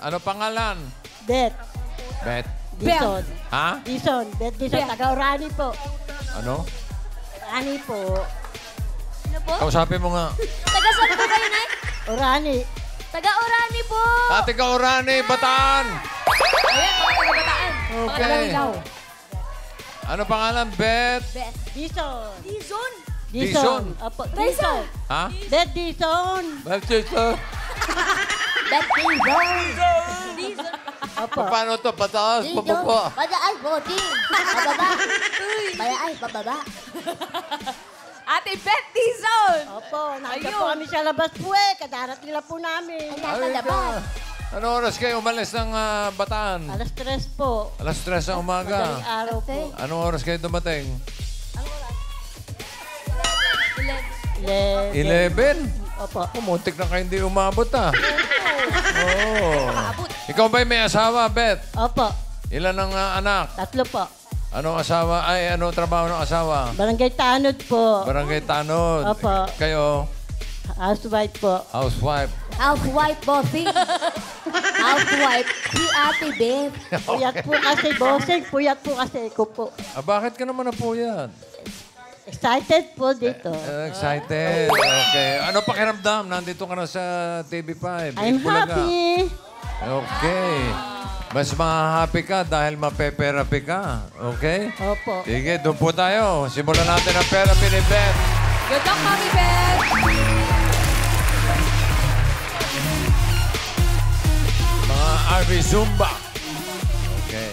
Ano pangalan? Bet. Bet. Dison. Ha? Dison. Bet Dison. Taga-Orani po. Ano? Orani po. Ano po? Kausapin mo nga. Taga saan po kayo, Nay? Orani. Taga Orani po. Ate Kaurani, Bataan. Ayan, mga taga-bataan. Okay. Ano pangalan? Bet? Bet. Dison. Dizon. Dison. Opo. Raisa. Dison. Ha? Bet Dison. Bet ito. Bet Dizon. Dizon. Opo. Paano to? Pataas, pababa. Pataas, boting. Pababa. Pataas, pababa. Ate Bet Dizon! Opo. Nandiyan Ayun. po kami sa labas po eh. Kadarating lang po namin. Nasa labas. Ano oras kayo umalis ng Bataan? Alas 3 po. Alas 3 ng Madaling umaga. araw po. Anong oras kayo dumating? 11. 11? Opo. Muntik na kayo hindi umabot Oo. Ikaw ba'y may asawa, Bet? Opo. Ilan ang anak? 3 po. Anong asawa? Ay, anong trabaho ng asawa? Barangay Tanod po. Barangay Tanod. Opo. Kayo, Housewife po. housewife. Housewife, bossing. Housewife. Si Ate Beth. Puyat po kasi, bossing. Puyat po kasi ko po. Bakit ka naman napuyat? Excited po dito. Excited. Okay. Ano pakiramdam? Nandito ka na sa TV5. I'm Bulaga. happy. Okay. Mas ma-happy ka dahil mape-therapy ka. Okay? Opo. Sige, doon po tayo. Simulan natin ang therapy ni Beth. Good luck, Mami Bet! Mga RV Zumba. Okay.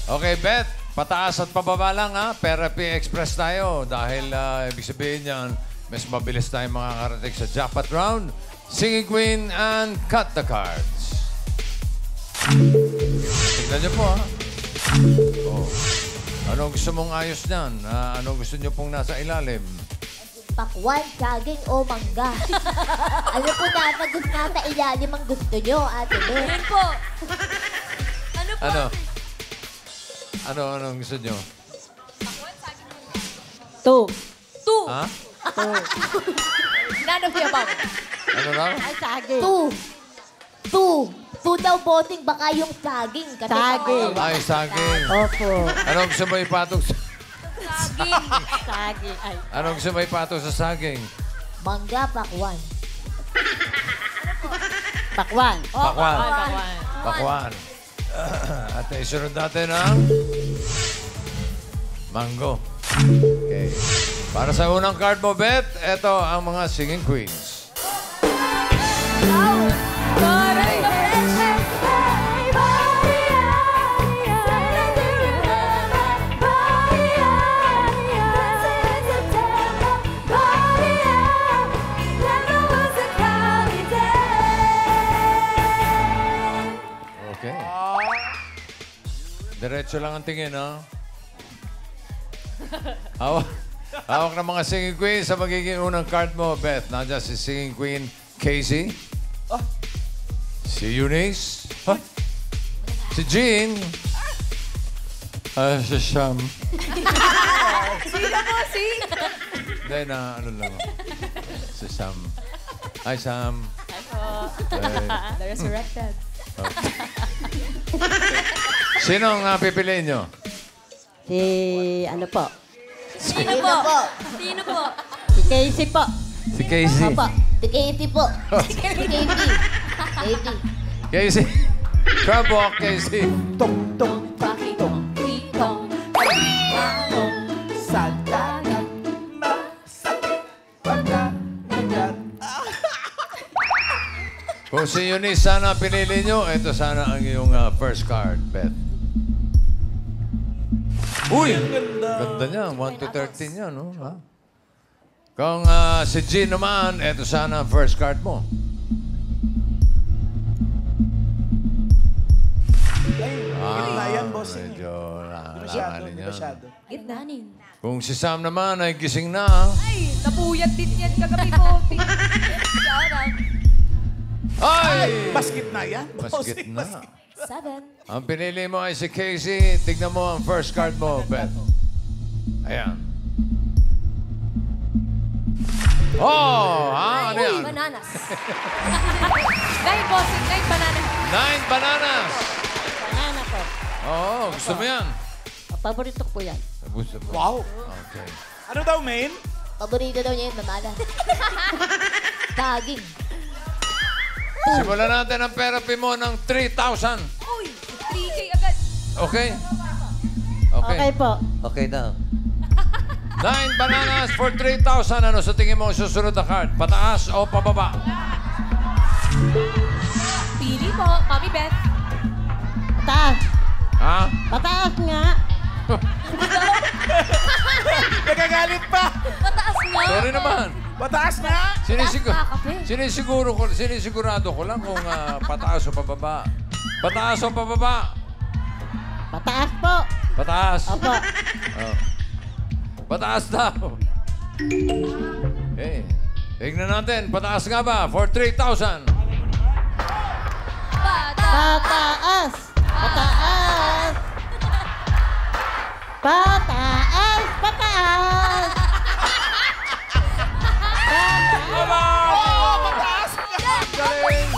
Okay, Beth. Pataas at pababa lang, ha? Therapy Express tayo. Dahil ibig sabihin yan, mas mabilis tayong makakarating sa jackpot round. Singing Queen and Cut the Cards. Tignan niyo po, ha? Oh. Anong gusto mong ayos niyan? Anong gusto niyo pong nasa ilalim? Pakwan, saging o mangga. Ano po nasa ilalim ang gusto nyo, Ate Beth? Ayun po. Ano po? Anong gusto niyo? 2. Two. Ha? None of the above. Ano raw? Ay, saging. Two daw boting, baka yung saging. Kasi Saging. Ay, saging. Opo. Anong gusto mo ipatong sa... Saging. Saging. Ay. Anong gusto mo ipatong sa saging? Mangga, pakwan. Pakwan. Pakwan. Bakwan. Pakwan. At isunod natin ang... Mango. Okay. Para sa unang card mo, Beth, ito ang mga singing queens. Okay. Diretso lang ang tingin, ha? Hawak ng mga singing queen sa magiging unang card mo, Beth. Nandiyan si singing queen Casey. Si Eunice. Si Jean. Si Sham. Sino po si? Hindi na, ano lang. Si Sam. Hi, Sam. The Resurrected. Sino ang pipiliin nyo? Si, ano po? Sino po? Sino po? Si Casey po. Si Casey. Opo. Si Katie po. Si Katie. Katie. Casey. Crab walk, Casey. Pakitong, pitong, Sandagat, masakit, pagkakagat. Kung si Eunice sana pinili nyo, ito sana ang iyong first card, Beth. Uy! Ganda niya. 1 to 13 yan, no? Ha? Kung si Jean naman, ito sana ang first card mo. Gitna yan, bossing. Medyo Masyado, nakakalin yan. masyado. Gitnanin. Kung si Sam naman ay gising na, Ay, napuyat din yan kagabi po. Sarap. ay! Mas gitna yan, Mas bossing. gitna. 7. Ang pinili mo ay si Casey. Tignan mo ang first card mo, Beth. Ayan. Oh! Ha? Ano yan? Bananas. Dahil bossing, dahil banana. 9 bananas. Banana po. Oo, gusto mo yan. Paborito ko po yan. Gusto mo. Wow. Okay. Ano daw, main? Paborito daw niya yung banana. Daging. Simulan natin ang therapy mo ng 3,000. Uy, 3K agad. Okay? Okay po. Okay daw. 9 bananas for 3,000. Ano sa tingin mo ang susunod na card? Pataas o pababa? Pili po, Mami Beth. Pataas. Ha? Pataas nga. Nagagalit pa. Mataas nga. Sorry naman. Mataas na. Sinisigurado ko lang kung pataas o pababa. Pataas o pababa? Pataas po. Pataas. Opo. Oh. Pataas daw. Okay. Tignan natin. Pataas nga ba? For 3,000. Pataas. Pataas. Pataas. Pataas. Galing!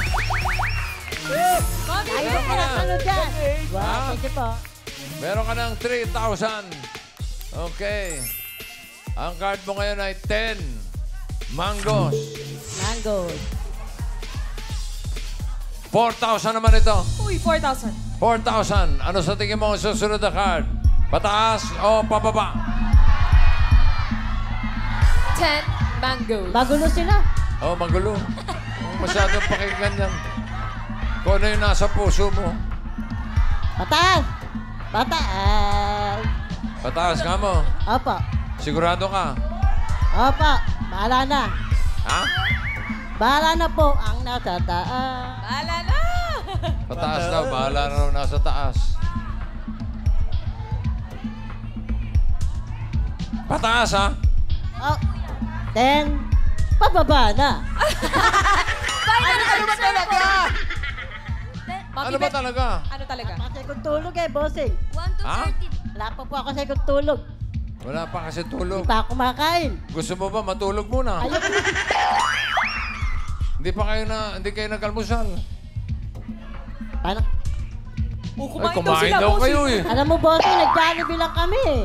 Mami Ayaw Beth. ko na ano dyan. Ha? Wow, thank you po. Meron ka ng 3,000. Okay. Ang card mo ngayon ay 10 mangoes. Mango. 4,000 naman ito. Uy, 4,000. 4,000. Ano sa tingin mo ang susunod na card? Pataas o pababa? 10 mangoes. Magulo sila. Oh, magulo. Masyadong pakinggan yan. Kung ano yung nasa puso mo. Pataas. Pataas. Pataas nga mo. Opo. Sigurado ka. Opo. Bahala na. Ha? Bahala na po ang nasa taas. Bahala na. Pataas daw. Bahala na raw nasa taas. Pataas, ha? Oh. Then, pababa na. Ano ba talaga? Mami Ano ba Beth. talaga? Ano talaga? Kasi kung tulog eh, bossing. 1 to Ha? 13. Wala pa po ako sa kung tulog. Wala pa kasi Hindi tulog. pa ako makain. Gusto mo ba matulog muna? Ayoko na. Hindi kayo nag-almusal. Paano? Oh, Ay, kumain daw kumain sila, daw bossing. kayo eh. Alam mo, bossing, nag-Jollibee lang kami eh.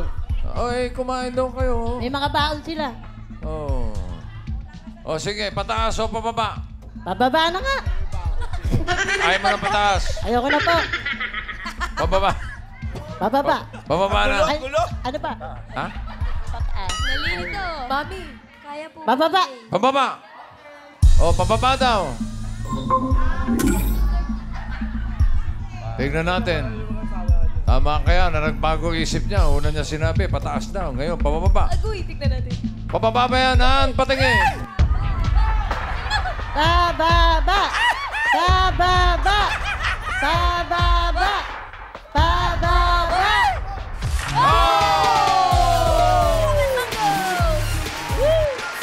Ay, kumain daw kayo. May mga baon sila. Oh. Oh, sige. Pataas o pababa? Pababa na nga. Ayaw mo ng pataas. Ayoko na po. Pababa. Pababa. Pababa na. Ay, ano ba? Ha? Pataas. Nalilito. Mami. Kaya po. Pababa. Pababa. Oh, pababa daw. Tignan natin. Tama kaya na nagbago isip niya. Una niya sinabi, pataas daw. Ngayon, pababa. Agoy, tignan natin. Pababa ba yan, Han? Patingin. Pababa. Pababa. Pababa. Pababa.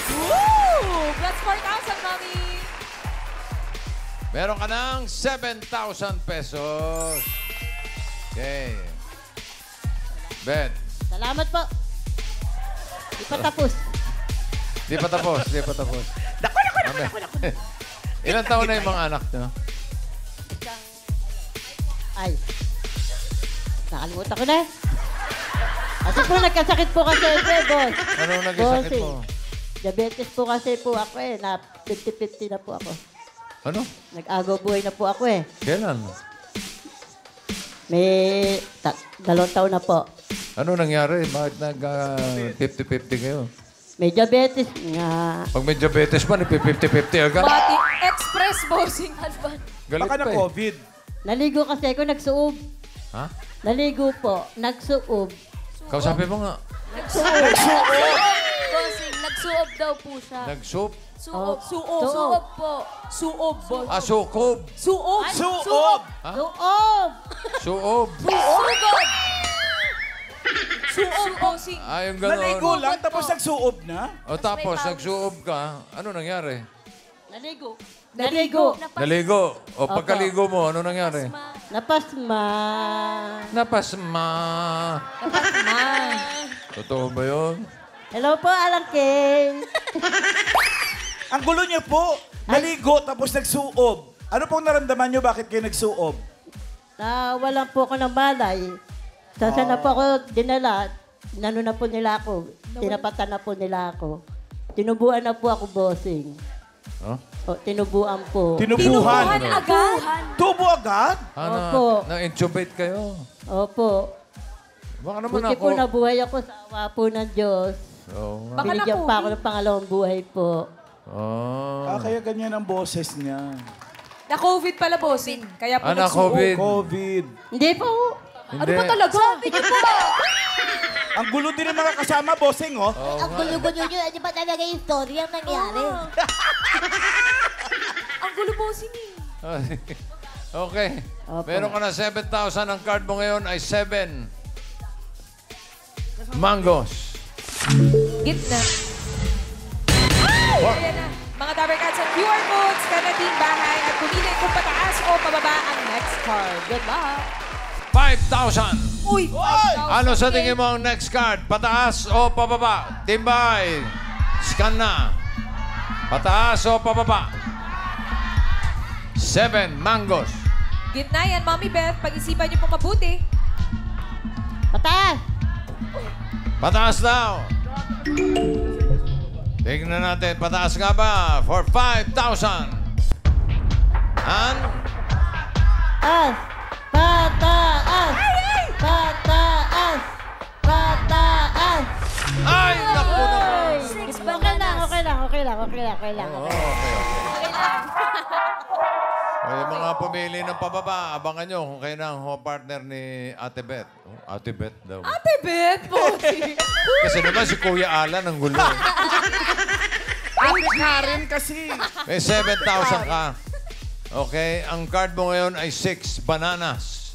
Woo! Plus 4,000, Mami. Meron ka ng 7,000 pesos. Okay. Ben, Salamat po. Di pa tapos. di pa tapos, di pa tapos. Ilan taon na yung mga anak niyo? Ay. Nakalimutan ko na. Kasi po nagkasakit po kasi ito eh, boss. Ano nagkasakit mo? Diabetes po kasi po ako eh. Na 50-50 na po ako. Ano? Nag-agaw buhay na po ako eh. Kailan? May 2 taon na po. Ano nangyari? Bakit nag-50-50 kayo? May diabetes nga. Pag may diabetes pa, 50-50 agad. Mati, express bossing. Galit Baka na pa eh. COVID. Naligo kasi ako, nagsuob. Ha? Naligo po, nagsuob. Kausapin mo nga. Bossing, nagsuob daw po siya. Nag-soup? Suob. Suob. Suob po. Suob, boss. Ah, sukob. Suob. Suob! Suob! Suob. Sugod. Suob, bossing. Ah, yung Naligo gano'n. lang, tapos nagsuob na. O tapos, nagsuob ka. Ano nangyari? Naligo. Naligo. Naligo. O pagkaligo mo, ano nangyari? Napasma. Napasma. Totoo ba yun? Hello po, Alang King. Ang gulo niya po, naligo tapos nagsuob. Ano pong naramdaman nyo? Bakit kayo nagsuob? Walang po ako ng balay. Saan na po ako dinala, nano na po nila ako. Tinapatan na po nila ako. Tinubuan na po ako, bossing. Huh? O, tinubuan po. Tinubuhan. agad? Tubo agad? Opo. Na-intubate kayo. Opo. Baka naman Buti ako. po nabuhay ako sa awa po ng Diyos. Oo nga. Baka Binigyan pa ako na-COVID. ng pangalawang buhay po. Oh. Kaya ganyan ang boses niya. Na-COVID pala, bossing. Kaya po Anak, nagsuob. COVID. COVID. Hindi po. Ano ba talaga? Sabi niyo po. Ang gulo din ng mga kasama, bossing, oh. Ang gulo-gulo nyo, di ba talaga yung story ang nangyari? Ang gulo, bossing eh. Okay. Opo. Meron ka na 7,000. Ang card mo ngayon ay 7 mangoes. Gitna. Ayan na. Mga Dabber Cats at QR codes, kanating bahay at pumili kung pataas o pababa ang next card. Good luck. 5,000. Uy! Ano sa tingin mo ang next card? Pataas o pababa? Timbay. Scan na. Pataas o pababa? 7 mangoes. Gitna yan, Mommy Beth. Pag-isipan niyo po mabuti. Pataas! Pataas daw. Tingnan natin. Pataas nga ba? For 5,000. And As! Pataas! Pataas! Pataas! ay, naku naman. Okay lang. Okay lang. Oh, okay. Ay, mga pumili ng pababa, abangan nyo kung kayo na ang partner ni Ate Beth. Oh, Ate Beth daw. Ate Beth, bossing. Kasi naman si Kuya Alan ang gulo. Ate Karen kasi. May 7,000 ka. Okay, ang card mo ngayon ay 6 bananas.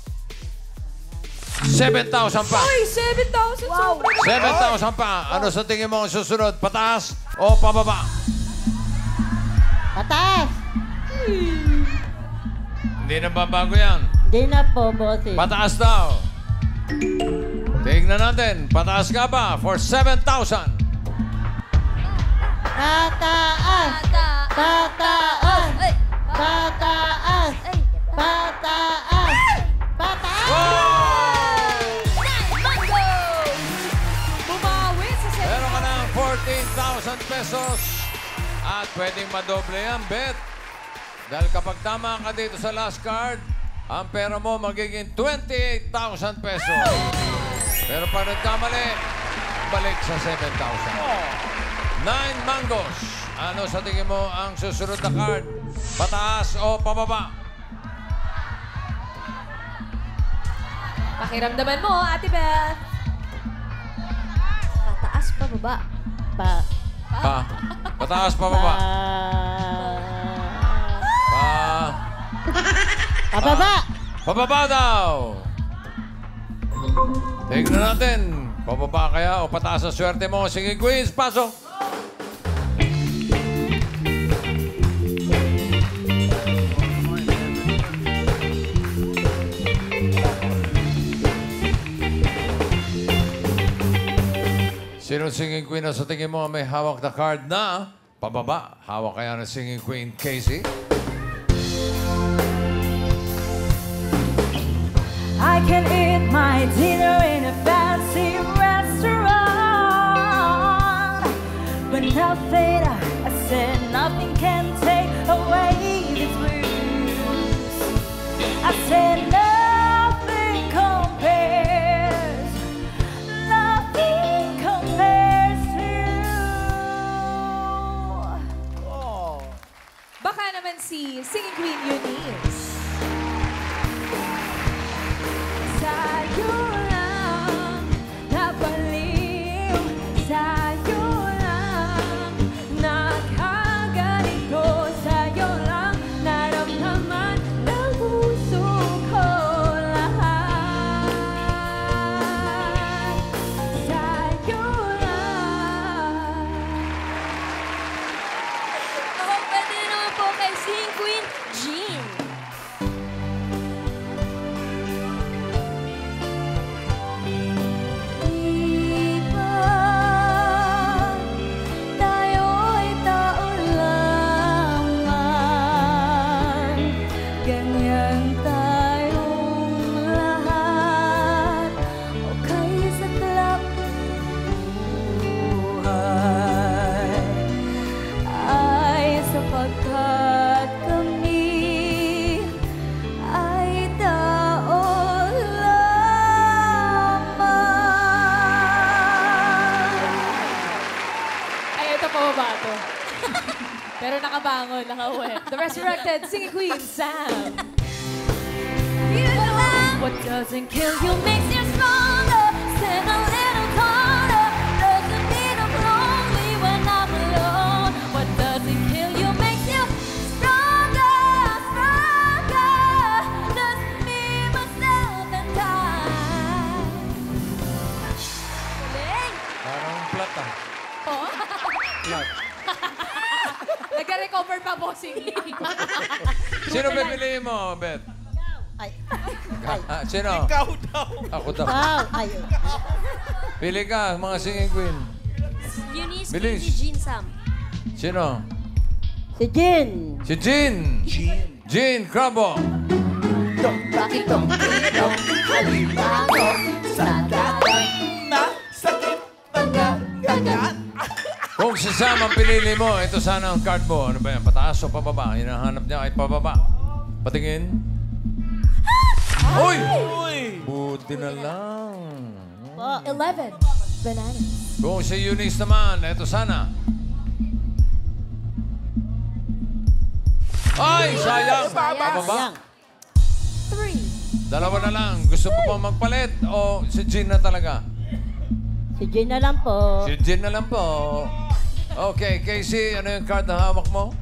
7,000 pa. Uy, 7,000. Wow. 7,000 pa. Ano sa tingin mo ang susunod? Pataas o pababa? Pataas! Hindi na babago yan. Hindi na po, bossing. Pataas daw. Tingnan natin. Pataas ka ba for 7,000? Pataas! Pataas! Ay! Pataas! Ay! Pataas! Pataas! Mango! Bumawi sa Meron ka ng 14,000 pesos. At pwedeng madoble yan, bet. Dahil kapag tama ka dito sa last card, ang pera mo magiging 28,000 pesos. Pero pag nagkamali, balik sa 7,000. 9 mangoes. Ano sa tingin mo ang susunod na card? Pataas o pababa? Pakiramdaman mo, Ate Beth. Pataas pa baba. Pataas, pababa. Pababa! Pababa daw. Tignan natin. Pababa kaya o pataas ang swerte mo? Sige, Queens, pasok. Sino singing queen na sa tingin mo may hawak na card na pababa? Hawak kaya ng singing queen, Casey? I can eat my dinner in a fancy restaurant, but nothing, I said nothing can take away this blues. I said nothing compares to you. Baka naman si Singing Queen Eunice. Sa'yo lang napaliw, sa'yo lang nakaganito, sa'yo lang naramdaman ng puso nakabangon, nakawet. The resurrected singing queen, Sam. What doesn't kill you makes you stronger. Stand a little taller. Doesn't mean I'm lonely when I'm alone. What doesn't kill you makes you stronger, stronger. Just me, myself, and I. Parang flat ah. Nagka-recover pa, bossing. Sino pipiliin mo, Beth? Ay. Sino? Ikaw daw. Ako daw. Wow. Ay. Pili ka, mga singing queen. Eunice, Bilis. Katie, Jean, Sam. Sino? Si Jean. Si Jean. Jean Crabo. Bakit tong pinong halimago sa dagat na sakit pagkagat? Kung si Sam ang pinili mo, ito sana ang card mo. Ano ba yan? Pataas o pababa? Hinahanap niya ay pababa. Patingin. Uy! Buti na lang. 11. Bananas. Kung si Eunice naman, ito sana. Ay, sayang. Pababa. 3. Dalawa na lang. Gusto mo pa magpalit o si Jean na talaga? Si Jean na lang po. Si Jean na lang po. Okay, Casey, ano yung card na hawak mo?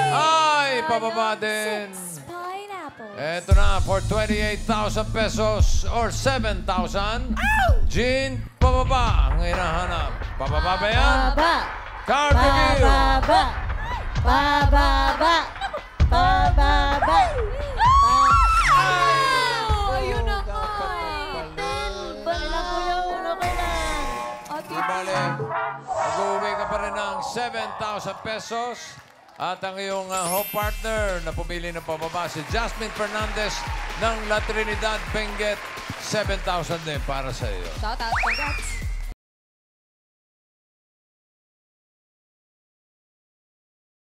Ay, pababa din. Pineapple. Eto na, for 28,000 pesos or 7,000. Jean, pababa ang hinahanap. Pababa ba yan? Baba. Card review. Pababa. Pababa. Pababa. Ayun na nga. Kailan po yung ulo ko na? Di bale, mag-uwi ka pa rin ng 7,000 pesos. At ang iyong home partner na pumili ng pababa, si Jasmine Fernandez ng La Trinidad Benguet, 7,000 din para sa iyo. Shout out. Congrats.